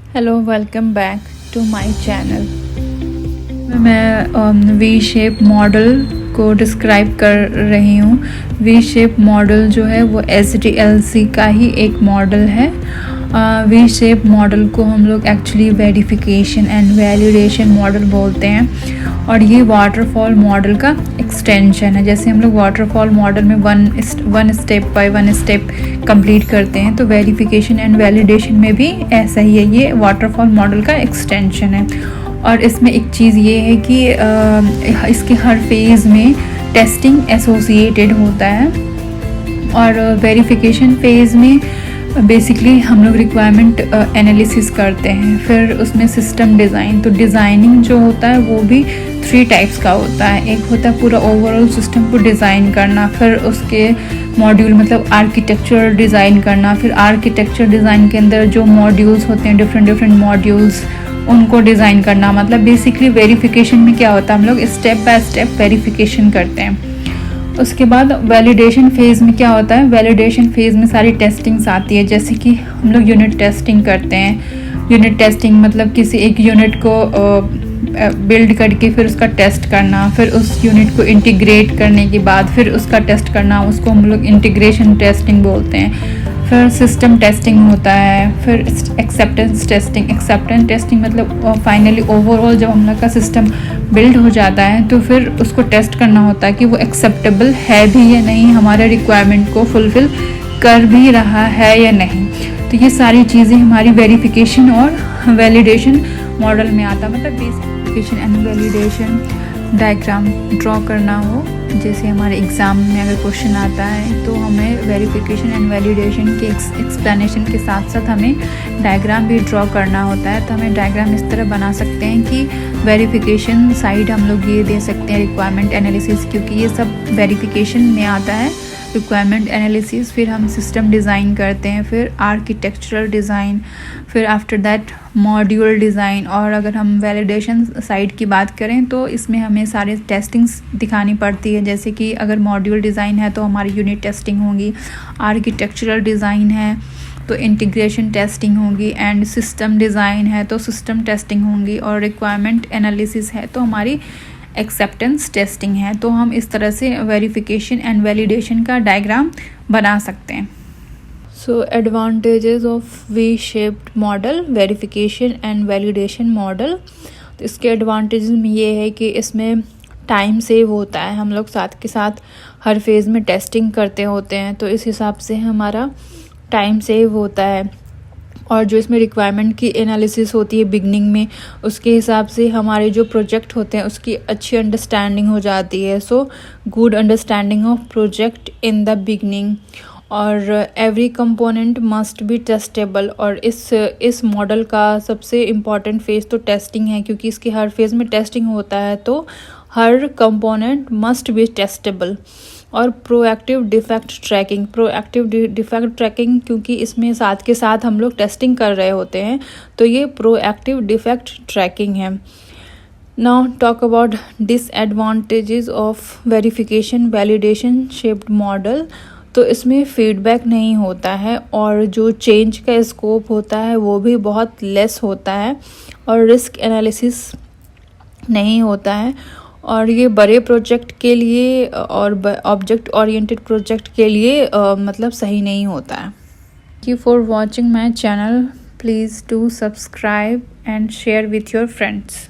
Hello, welcome back to my channel. मैं V shape model को describe कर रही हूँ। वी शेप मॉडल जो है वो SDLC का ही एक मॉडल है। वी शेप मॉडल को हम लोग actually verification and validation model बोलते हैं और ये वाटरफॉल मॉडल का एक्सटेंशन है। जैसे हम लोग वाटरफॉल मॉडल में one step by one step complete करते हैं, तो वेरिफिकेशन एंड वैलिडेशन में भी ऐसा ही है। ये वाटरफॉल मॉडल का एक्सटेंशन है और इसमें एक चीज़ ये है कि इसके हर फेज़ में टेस्टिंग एसोसिएटेड होता है और वेरिफिकेशन फेज़ में बेसिकली हम लोग रिक्वायरमेंट एनालिसिस करते हैं, फिर उसमें सिस्टम डिज़ाइन। तो डिज़ाइनिंग जो होता है वो भी 3 टाइप्स का होता है। एक होता है पूरा ओवरऑल सिस्टम को डिज़ाइन करना, फिर उसके मॉड्यूल मतलब आर्किटेक्चर डिज़ाइन करना, फिर आर्किटेक्चर डिज़ाइन के अंदर जो मॉड्यूल्स होते हैं डिफरेंट मॉड्यूल्स उनको डिज़ाइन करना। मतलब बेसिकली वेरिफिकेशन में क्या होता है, हम लोग स्टेप बाय स्टेप वेरिफिकेशन करते हैं। उसके बाद वैलिडेशन फेज़ में क्या होता है, वैलिडेशन फेज़ में सारी टेस्टिंग्स आती है। जैसे कि हम लोग यूनिट टेस्टिंग करते हैं। यूनिट टेस्टिंग मतलब किसी एक यूनिट को बिल्ड करके फिर उसका टेस्ट करना, फिर उस यूनिट को इंटीग्रेट करने के बाद फिर उसका टेस्ट करना, उसको हम लोग इंटीग्रेशन टेस्टिंग बोलते हैं। फिर सिस्टम टेस्टिंग होता है, फिर एक्सेप्टेंस टेस्टिंग मतलब फाइनली ओवरऑल जब हम लोग का सिस्टम बिल्ड हो जाता है तो फिर उसको टेस्ट करना होता है कि वो एक्सेप्टेबल है भी या नहीं, हमारे रिक्वायरमेंट को फुलफ़िल कर भी रहा है या नहीं। तो ये सारी चीज़ें हमारी वेरिफिकेशन और वैलिडेशन मॉडल में आता है। मतलब verification and validation diagram draw करना हो, जैसे हमारे एग्ज़ाम में अगर क्वेश्चन आता है तो हमें वेरिफिकेशन एंड वैलिडेशन के एक्सप्लेनेशन के साथ साथ हमें डायग्राम भी ड्रॉ करना होता है। तो हमें डायग्राम इस तरह बना सकते हैं कि वेरिफिकेशन साइड हम लोग ये दे सकते हैं रिक्वायरमेंट एनालिसिस, क्योंकि ये सब वेरिफिकेशन में आता है। रिक्वायरमेंट एनालिसिस, फिर हम सिस्टम डिज़ाइन करते हैं, फिर आर्किटेक्चरल डिज़ाइन, फिर आफ्टर दैट मॉड्यूल डिज़ाइन। और अगर हम वैलिडेशन साइड की बात करें तो इसमें हमें सारे टेस्टिंग्स दिखानी पड़ती है। जैसे कि अगर मॉड्यूल डिज़ाइन है तो हमारी यूनिट टेस्टिंग होगी, आर्किटेक्चरल डिज़ाइन है तो इंटीग्रेशन टेस्टिंग होगी, एंड सिस्टम डिज़ाइन है तो सिस्टम टेस्टिंग होंगी, और रिक्वायरमेंट एनालिसिस है तो हमारी एक्सेप्टेंस टेस्टिंग है। तो हम इस तरह से वेरिफिकेशन एंड वैलिडेशन का डायग्राम बना सकते हैं। So advantages of V shaped model, verification and validation model. तो इसके एडवांटेजेस में ये है कि इसमें टाइम सेव होता है। हम लोग साथ के साथ हर फेज़ में टेस्टिंग करते होते हैं, तो इस हिसाब से हमारा टाइम सेव होता है। और जो इसमें रिक्वायरमेंट की एनालिसिस होती है बिगनिंग में, उसके हिसाब से हमारे जो प्रोजेक्ट होते हैं उसकी अच्छी अंडरस्टैंडिंग हो जाती है। So good understanding of project in the beginning. और every component must be testable. और इस मॉडल का सबसे इम्पॉर्टेंट फेज़ तो टेस्टिंग है, क्योंकि इसके हर फेज़ में टेस्टिंग होता है, तो हर कंपोनेंट मस्ट बी टेस्टेबल। और प्रोएक्टिव डिफेक्ट ट्रैकिंग, क्योंकि इसमें साथ के साथ हम लोग टेस्टिंग कर रहे होते हैं, तो ये प्रोएक्टिव डिफेक्ट ट्रैकिंग है। Now talk about disadvantages of verification validation shaped model. तो इसमें फीडबैक नहीं होता है और जो चेंज का स्कोप होता है वो भी बहुत लेस होता है, और रिस्क एनालिसिस नहीं होता है। और ये बड़े प्रोजेक्ट के लिए और ऑब्जेक्ट ओरिएंटेड प्रोजेक्ट के लिए मतलब सही नहीं होता है। Thank you for watching my channel. Please do subscribe and share with your friends.